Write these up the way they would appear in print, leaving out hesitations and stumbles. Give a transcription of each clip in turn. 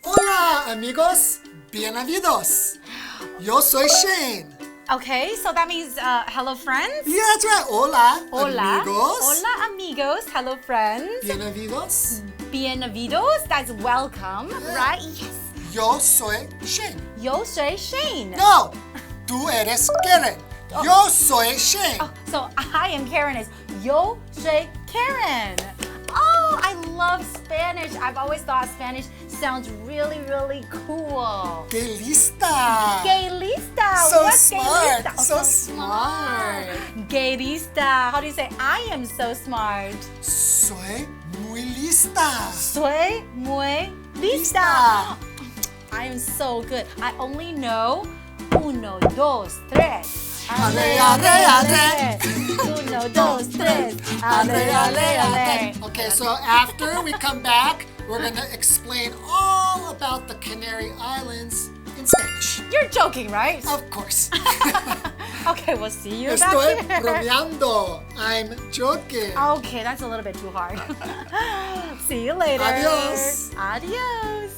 Hola, amigos. Bienvenidos. Yo soy Shane. Okay, so that means hello, friends? Yeah, that's right. Hola, Hola. amigos. Hola, amigos. Hello, friends. Bienvenidos. Bienvenidos. That's welcome, right? Yes. Yo soy Shane. Yo soy Shane. No, tú eres Karen. Yo soy Shane. Oh, so I am Karen is Yo soy Karen. Oh, I love Spanish. I've always thought Spanish sounds really, really cool. Que lista. Gay lista. So What's smart. Gay lista? So smart. Gay lista. How do you say I am so smart? Soy muy lista. Soy muy lista. I am so good. I only know uno, dos, tres. Ale, ale, ale. Uno, dos, tres. Ale, ale, ale. Okay, so after we come back, we're going to explain all about the Canary Islands in Spanish. You're joking, right? Of course. Okay, we'll see you Estoy back here. bromeando. I'm joking. Okay, that's a little bit too hard. See you later. Adios. Adios.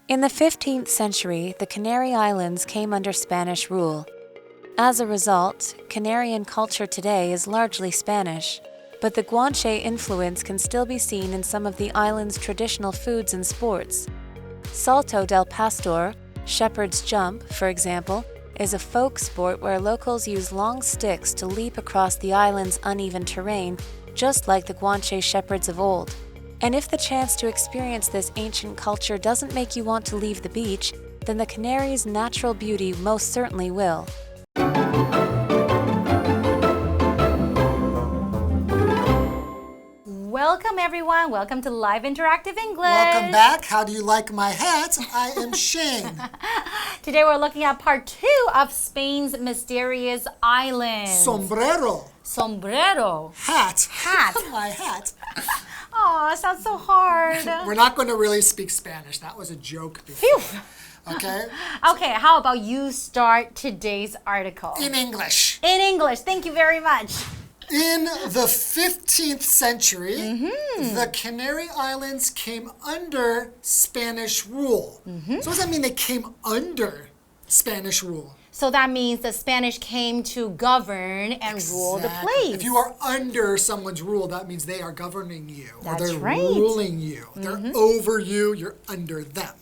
In the 15th century, the Canary Islands came under Spanish rule. As a result, Canarian culture today is largely Spanish, but the Guanche influence can still be seen in some of the island's traditional foods and sports. Salto del Pastor, shepherd's jump, for example, is a folk sport where locals use long sticks to leap across the island's uneven terrain, just like the Guanche shepherds of old. And if the chance to experience this ancient culture doesn't make you want to leave the beach, then the Canary's natural beauty most certainly will. Welcome, everyone. Welcome to Live Interactive English. Welcome back. How do you like my hat? I am Shane. Today we're looking at part 2 of Spain's mysterious island. Sombrero. Sombrero. Hat. Hat. My hat. Oh, it sounds so hard. We're not going to really speak Spanish. That was a joke before. Phew. Okay? Okay, how about you start today's article? In English. In English. Thank you very much. In the 15th century, the Canary Islands came under Spanish rule. So what does that mean they came under Spanish rule? So that means the Spanish came to govern and rule the place. If you are under someone's rule, that means they are governing you. That's or they're right. ruling you. They're over you, you're under them.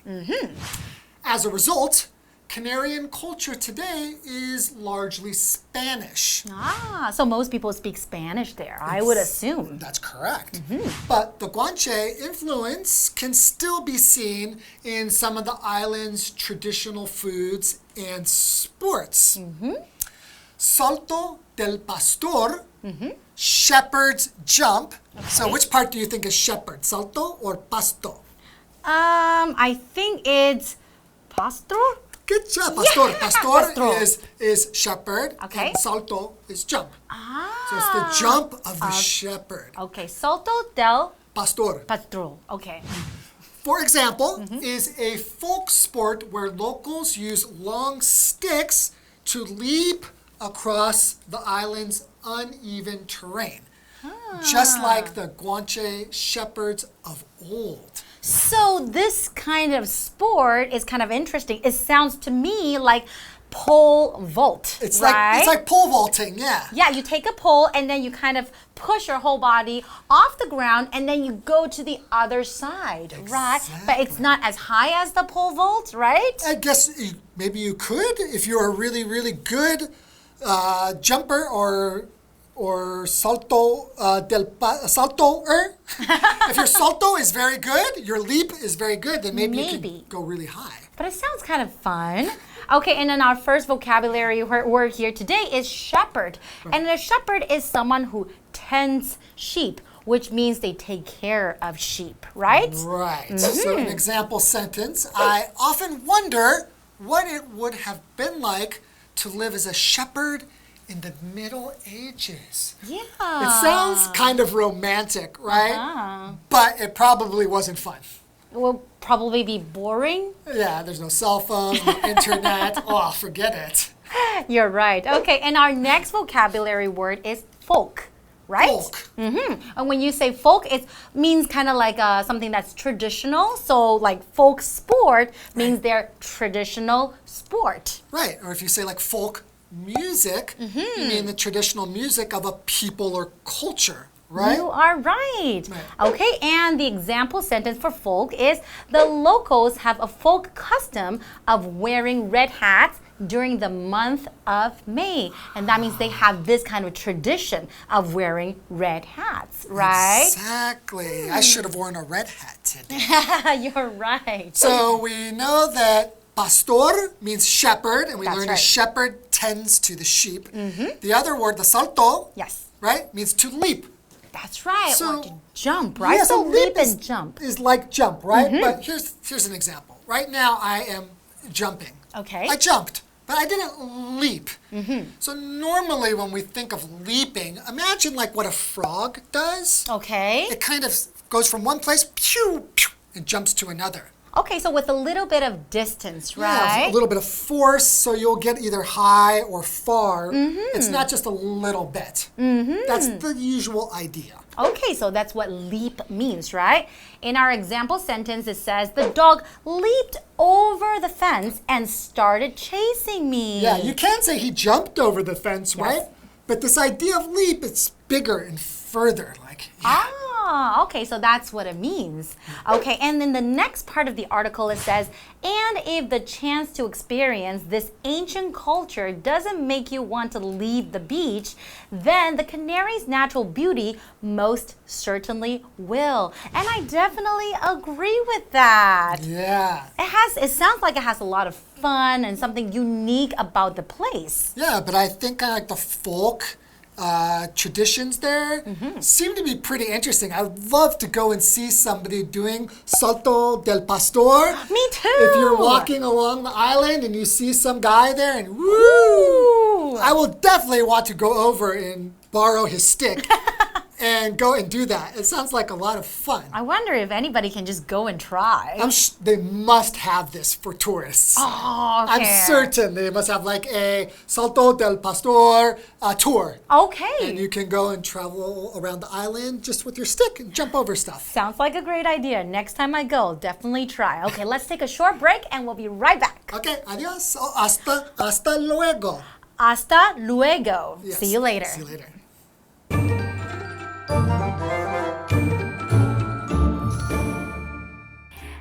As a result, Canarian culture today is largely Spanish. Ah, so most people speak Spanish there, I would assume. That's correct. But the Guanche influence can still be seen in some of the island's traditional foods and sports. Salto del Pastor, shepherd's jump. Okay. So which part do you think is shepherd, salto or pasto? I think it's pastor. Good job, pastor. Yeah. Pastor is shepherd, Okay. and salto is jump. Ah. So it's the jump of the shepherd. Okay, Salto del Pastor. Pastor. Okay. For example, is a folk sport where locals use long sticks to leap across the island's uneven terrain. Just like the Guanche shepherds of old. So this kind of sport is kind of interesting. It sounds to me like pole vault, It's right? like pole vaulting, yeah. Yeah, you take a pole and then you kind of push your whole body off the ground and then you go to the other side, right? But it's not as high as the pole vault, right? I guess maybe you could if you're a really, really good jumper or salto saltoer. If your salto is very good, your leap is very good, then maybe you can go really high. But it sounds kind of fun. Okay, and then our first vocabulary word here today is shepherd. And a shepherd is someone who tends sheep, which means they take care of sheep, right? Right. So an example sentence, I often wonder what it would have been like to live as a shepherd in the Middle Ages. Yeah. It sounds kind of romantic, right? But it probably wasn't fun. will probably be boring. Yeah, there's no cell phones, no internet. Oh, forget it. You're right. Okay, and our next vocabulary word is folk. Right? Folk. And when you say folk, it means kind of like something that's traditional. So like folk sport means they're traditional sport. Right, or if you say like folk music, you mean the traditional music of a people or culture, right? You are right. Okay, and the example sentence for folk is the locals have a folk custom of wearing red hats during the month of May. And that means they have this kind of tradition of wearing red hats, right? Exactly. I should have worn a red hat today. You're right. So we know that pastor means shepherd, and we learned right. a shepherd tends to the sheep. The other word, the salto, Yes. right, means to leap. That's right. So- or to jump, right? Yeah, so leap is, and jump. is like jump, right? But here's an example. Right now I am jumping. Okay. I jumped, but I didn't leap. So normally when we think of leaping, imagine like what a frog does. Okay. It kind of goes from one place, pew, pew, and jumps to another. Okay, so with a little bit of distance, Yeah, right? a little bit of force, so you'll get either high or far. It's not just a little bit. That's the usual idea. Okay, so that's what leap means, right? In our example sentence, it says, the dog leaped over the fence and started chasing me. Yeah, you can say he jumped over the fence, right? But this idea of leap, it's bigger and further. Like, yeah. Ah, okay, so that's what it means. Okay, and then the next part of the article, it says, and if the chance to experience this ancient culture doesn't make you want to leave the beach, then the Canary's natural beauty most certainly will. And I definitely agree with that. Yeah. It sounds like it has a lot of fun and something unique about the place. Yeah, but I think kind of like the folk traditions there seem to be pretty interesting. I would love to go and see somebody doing Salto del Pastor. Me too. If you're walking along the island and you see some guy there and woo, I will definitely want to go over and borrow his stick and go and do that. It sounds like a lot of fun. I wonder if anybody can just go and try. They must have this for tourists. Oh, okay. I'm certain they must have like a Salto del Pastor tour. Okay. And you can go and travel around the island just with your stick and jump over stuff. Sounds like a great idea. Next time I go, definitely try. Okay, let's take a short break and we'll be right back. Okay, adios. Oh, hasta luego. Hasta luego. Yes, See you later. See you later.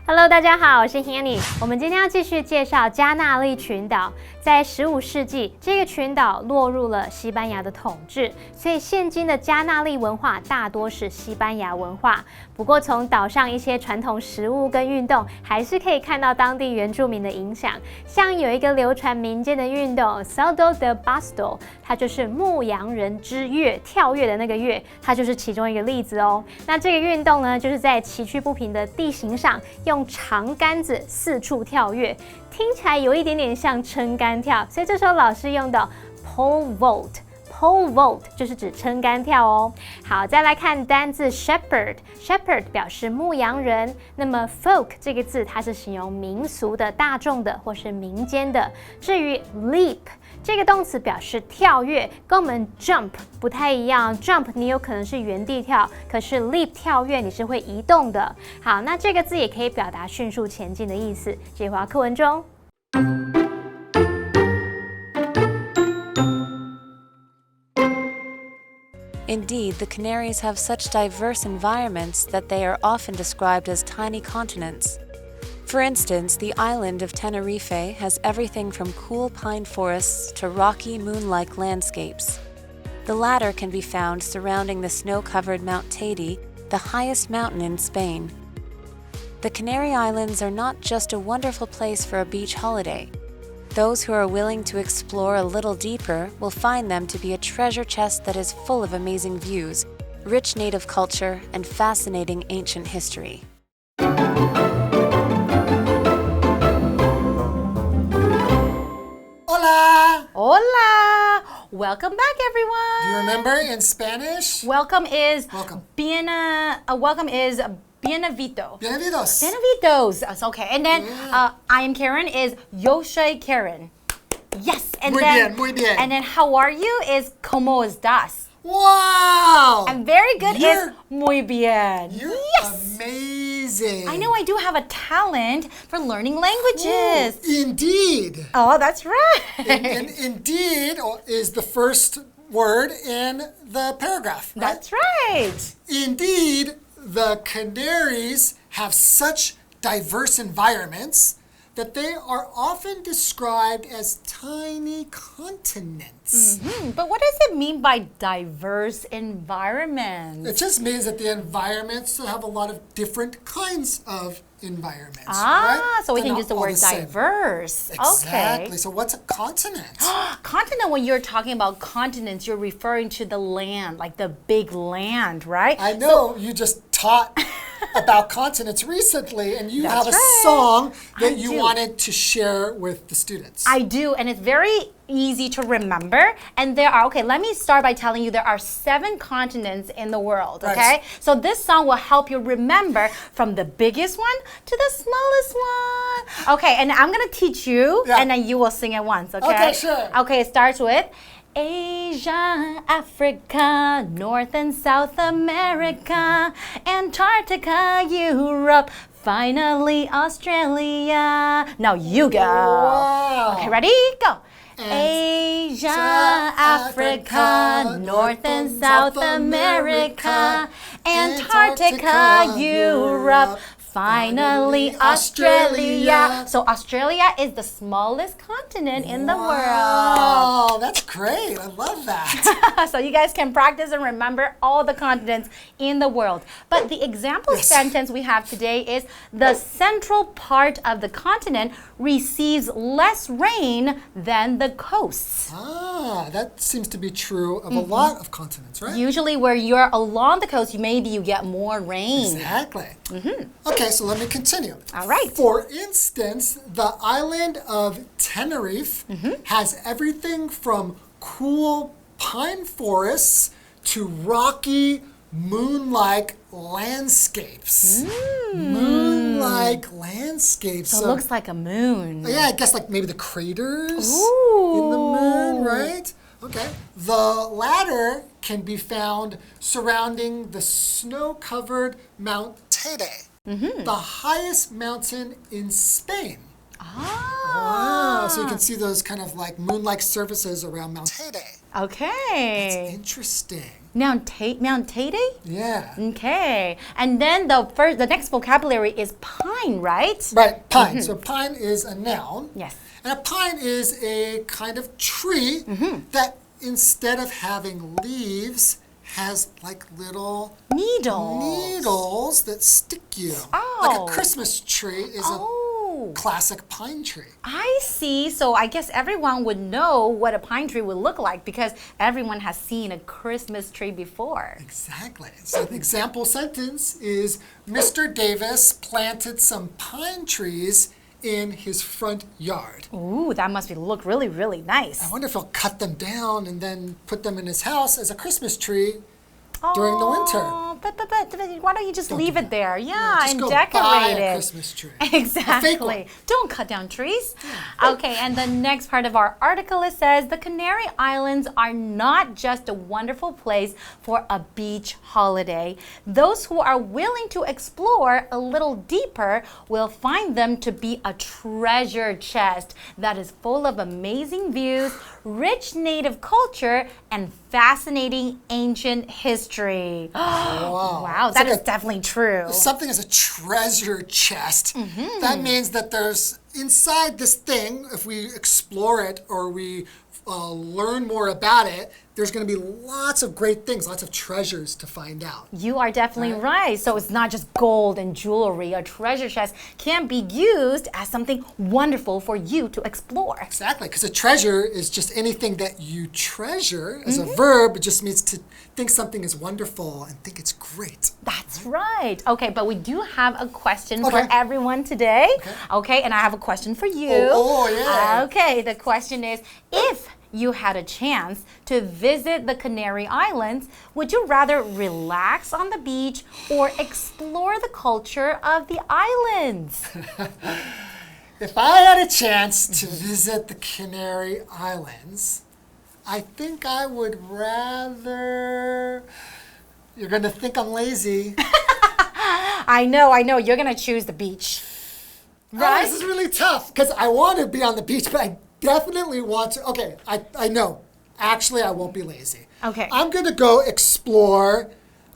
Hello， 大家好，我是 Hanny。我们今天要继续介绍加那利群岛。在15世纪，这个群岛落入了西班牙的统治，所以现今的加那利文化大多是西班牙文化。不过，从岛上一些传统食物跟运动，还是可以看到当地原住民的影响。像有一个流传民间的运动 Salto del Pastor， 它就是牧羊人之跃，跳跃的那个跃，它就是其中一个例子哦。那这个运动呢，就是在崎岖不平的地形上，用长杆子四处跳跃。听起来有一点点像撑杆跳，所以这时候老师用的 pole vault。pole vault 就是指撑杆跳哦。好，再来看单字 shepherd。shepherd 表示牧羊人，那么 folk 这个字它是形容民俗的、大众的或是民间的。至于 leap 这个动词表示跳跃，跟我们 jump 不太一样。jump 你有可能是原地跳，可是 leap 跳跃你是会移动的。好，那这个字也可以表达迅速前进的意思。这句话课文中。Indeed, the Canaries have such diverse environments that they are often described as tiny continents. For instance, the island of Tenerife has everything from cool pine forests to rocky moon-like landscapes. The latter can be found surrounding the snow-covered Mount Teide, the highest mountain in Spain. The Canary Islands are not just a wonderful place for a beach holiday. Those who are willing to explore a little deeper will find them to be a treasure chest that is full of amazing views, rich native culture, and fascinating ancient history. Hola! Hola! Welcome back, everyone. Do you remember in Spanish? Welcome is Welcome. welcome is Bienvenido. Bienvenidos. Bienvenidos. Okay. And then I am Karen is Yo soy Karen. Yes. And Muy bien. And then how are you is ¿Cómo estás? Wow. And very good is muy bien. You're amazing. I know I do have a talent for learning languages. Ooh, indeed. Oh, that's right. And indeed is the first word in the paragraph, right? That's right. Indeed, the Canaries have such diverse environments that they are often described as tiny continents. But what does it mean by diverse environments? It just means that the environments have a lot of different kinds of environments. Right? So we They're can not use the all word same. diverse. Exactly. Okay. So what's a continent? Continent, when you're talking about continents, you're referring to the land, like the big land, right? I know you just taught about continents recently, and you have a right. song that I you do. wanted to share with the students. I do, and it's very easy to remember. And there are, okay, let me start by telling you there are 7 continents in the world, okay? Right. So this song will help you remember from the biggest one to the smallest one. Okay, and I'm gonna teach you, and then you will sing it once, okay? Okay, sure. Okay, it starts with Asia, Africa, North and South America, Antarctica, Europe, finally Australia. Now you go. Wow. Okay, ready? Go. Asia, Africa, North and South America, Antarctica, Europe, finally Australia. So Australia is the smallest continent in the world. Wow, that's great. I love that. So you guys can practice and remember all the continents in the world. But the example sentence we have today is the central part of the continent receives less rain than the coasts. That seems to be true of a lot of continents, right? Usually where you're along the coast, maybe you get more rain. Exactly. Okay, so let me continue. All right. For instance, the island of Tenerife has everything from cool pine forests to rocky moon-like landscapes. Moon-like landscapes. So it looks like a moon. Yeah, I guess like maybe the craters Ooh. in the moon, right? Okay. The latter can be found surrounding the snow-covered Mount Teide, the highest mountain in Spain. Wow, so you can see those kind of like moon-like surfaces around Mount Teide. Okay. It's interesting. Mount Teide? Yeah. Okay. And then the next vocabulary is pine, right? Right, pine. So pine is a noun. Yes. And a pine is a kind of tree that instead of having leaves has like little needles that stick you. Like a Christmas tree is a classic pine tree. I see. So I guess everyone would know what a pine tree would look like because everyone has seen a Christmas tree before. Exactly. So the example sentence is Mr. Davis planted some pine trees in his front yard. Ooh, that must look really, really nice. I wonder if he'll cut them down and then put them in his house as a Christmas tree during the winter. But why don't you just leave it there? Yeah, just and go decorate buy it. a Christmas tree. Exactly. A fake one. Don't cut down trees. Okay, and the next part of our article, it says, the Canary Islands are not just a wonderful place for a beach holiday. Those who are willing to explore a little deeper will find them to be a treasure chest that is full of amazing views, rich native culture, and fascinating ancient history. Wow, that is definitely true. Something is a treasure chest. That means that there's inside this thing, if we explore it or we learn more about it, there's going to be lots of great things, lots of treasures to find out. You are definitely right. So it's not just gold and jewelry. A treasure chest can be used as something wonderful for you to explore. Exactly, because a treasure is just anything that you treasure. As a verb, it just means to think something is wonderful and think it's great. That's right. Okay, but we do have a question for everyone today. Okay, and I have a question for you. Oh, yeah. Okay, the question is, if you had a chance to visit the Canary Islands, would you rather relax on the beach or explore the culture of the islands? If I had a chance to visit the Canary Islands, I think I would rather... You're going to think I'm lazy. I know. You're going to choose the beach. Right? Oh, this is really tough because I want to be on the beach, but I definitely want to. Okay, I know. Actually, I won't be lazy. Okay. I'm going to go explore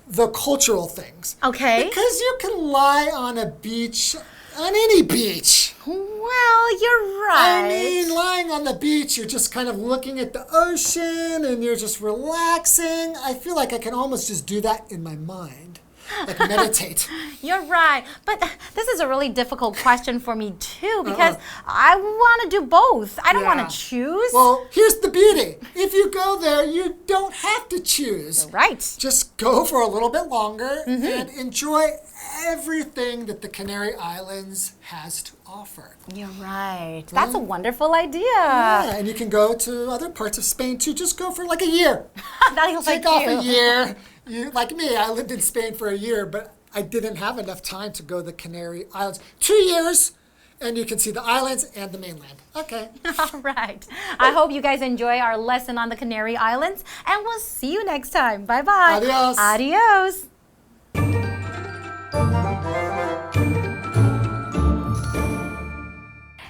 the cultural things. Okay. Because you can lie on a beach, on any beach. Well, you're right. I mean, lying on the beach, you're just kind of looking at the ocean and you're just relaxing. I feel like I can almost just do that in my mind. Like meditate. You're right. But this is a really difficult question for me too because I want to do both. I don't want to choose. Well, here's the beauty. If you go there, you don't have to choose. You're right. Just go for a little bit longer and enjoy everything that the Canary Islands has to offer. You're right. That's a wonderful idea. Yeah, and you can go to other parts of Spain too. Just go for like a year. Take off a year. Like me, I lived in Spain for a year, but I didn't have enough time to go to the Canary Islands. 2 years, and you can see the islands and the mainland. Okay. All right. I hope you guys enjoy our lesson on the Canary Islands, and we'll see you next time. Bye-bye. Adios. Adios.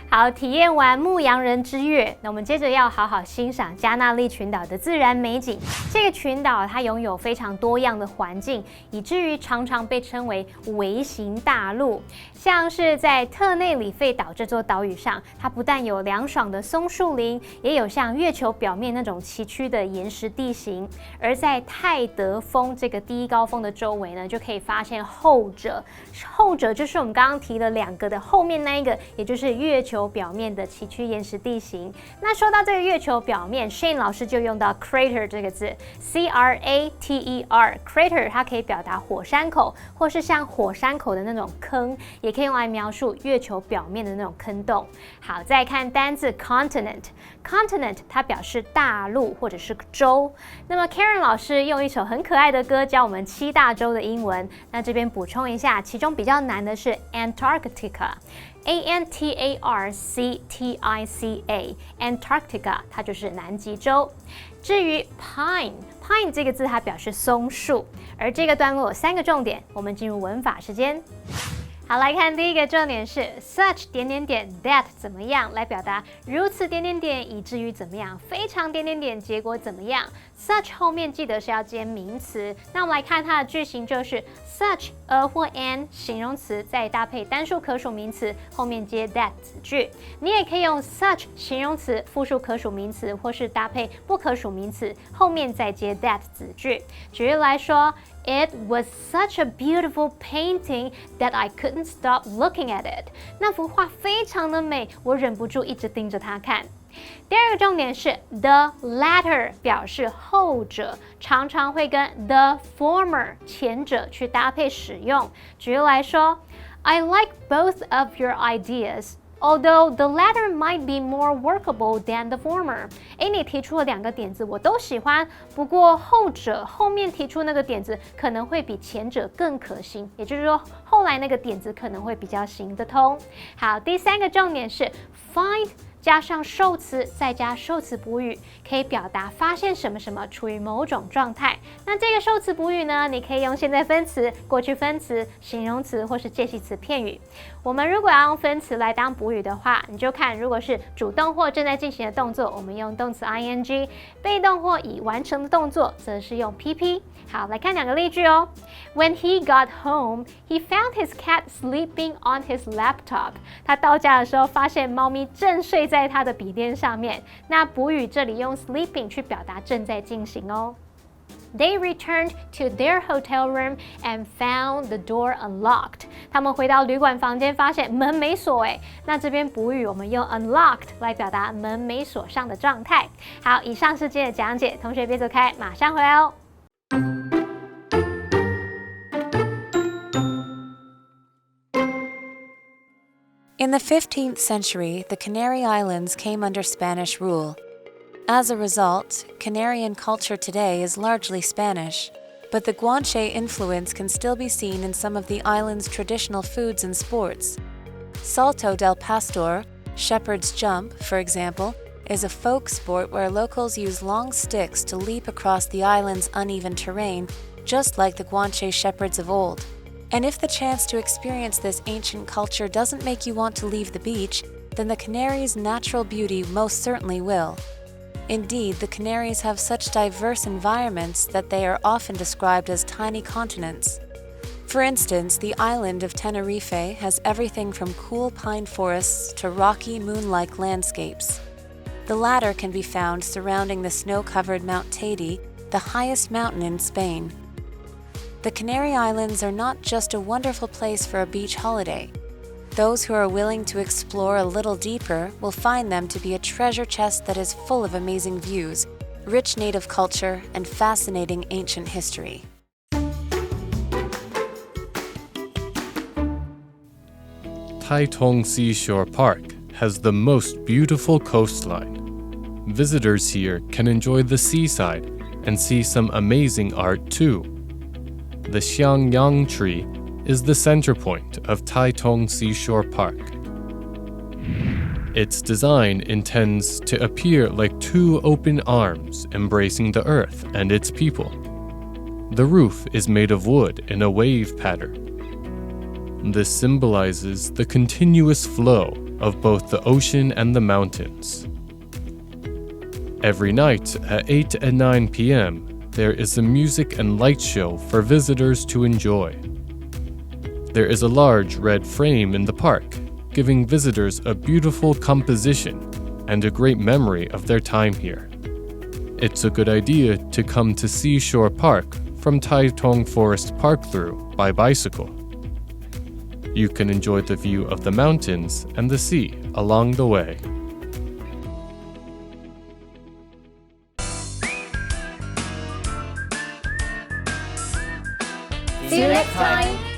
好，体验完牧羊人之月，那我们接着要好好欣赏加那利群岛的自然美景。这个群岛它拥有非常多样的环境，以至于常常被称为微型大陆。像是在特内里费岛这座岛屿上，它不但有凉爽的松树林，也有像月球表面那种崎岖的岩石地形。而在泰德峰这个第一高峰的周围呢，就可以发现后者就是我们刚刚提了2个的后面那一个，也就是月球表面的崎岖岩石地形。那说到这个月球表面 ，Shane 老师就用到 crater 这个字 ，C-R-A-T-E-R，crater 它可以表达火山口，或是像火山口的那种坑，也可以用来描述月球表面的那种坑洞。好，再看单字 continent 它表示大陆或者是州。那么 Karen 老师用一首很可爱的歌教我们7大洲的英文。那这边补充一下，其中比较难的是 Antarctica。Antarctica， 它就是南极洲。至于 pine 这个字，它表示松树。而这个段落有3个重点，我们进入文法时间。好，来看第一个重点是 such that 怎么样，来表达如此以至于怎么样，非常结果怎么样。such 后面记得是要接名词。那我们来看它的句型，就是 such a 或 an 形容词，再搭配单数可数名词，后面接 that 子句。你也可以用 such 形容词、复数可数名词，或是搭配不可数名词，后面再接 that 子句。举例来说。It was such a beautiful painting that I couldn't stop looking at it. 那幅画非常的美，我忍不住一直盯着它看。第二个重点是 the latter 表示后者，常常会跟 the former 前者去搭配使用。举例来说 I like both of your ideas.Although the latter might be more workable than the former. 你提出了2个点子，我都喜欢，不过后面提出那个点子可能会比前者更可行，也就是说，后来那个点子可能会比较行得通。好，第3个重点是 find。加上受词，再加受词补语，可以表达发现什么什么处于某种状态。那这个受词补语呢，你可以用现在分词、过去分词、形容词或是介系词片语。我们如果要用分词来当补语的话，你就看如果是主动或正在进行的动作，我们用动词 ing； 被动或已完成的动作，则是用 pp。好，来看2个例句哦。When he got home, he found his cat sleeping on his laptop. 他到家的时候，发现猫咪正睡在他的笔电上面。那补语这里用 sleeping 去表达正在进行哦。They returned to their hotel room and found the door unlocked. 他们回到旅馆房间，发现门没锁。那这边补语我们用 unlocked 来表达门没锁上的状态。好，以上是今天的讲解，同学别走开，马上回来哦。In the 15th century, the Canary Islands came under Spanish rule. As a result, Canarian culture today is largely Spanish, but the Guanche influence can still be seen in some of the island's traditional foods and sports. Salto del Pastor, shepherd's jump, for example, is a folk sport where locals use long sticks to leap across the island's uneven terrain, just like the Guanche shepherds of old. And if the chance to experience this ancient culture doesn't make you want to leave the beach, then the Canaries' natural beauty most certainly will. Indeed, the Canaries have such diverse environments that they are often described as tiny continents. For instance, the island of Tenerife has everything from cool pine forests to rocky moon-like landscapes. The latter can be found surrounding the snow-covered Mount Teide, the highest mountain in Spain. The Canary Islands are not just a wonderful place for a beach holiday. Those who are willing to explore a little deeper will find them to be a treasure chest that is full of amazing views, rich native culture, and fascinating ancient history. Taitung Seashore Park has the most beautiful coastline. Visitors here can enjoy the seaside and see some amazing art too. The Xiangyang tree is the center point of Taitung Seashore Park. Its design intends to appear like two open arms embracing the earth and its people. The roof is made of wood in a wave pattern. This symbolizes the continuous flow of both the ocean and the mountains. Every night at 8 and 9 p.m., there is a music and light show for visitors to enjoy. There is a large red frame in the park, giving visitors a beautiful composition and a great memory of their time here. It's a good idea to come to Seashore Park from Taitung Forest Park through by bicycle. You can enjoy the view of the mountains and the sea along the way. See you next time!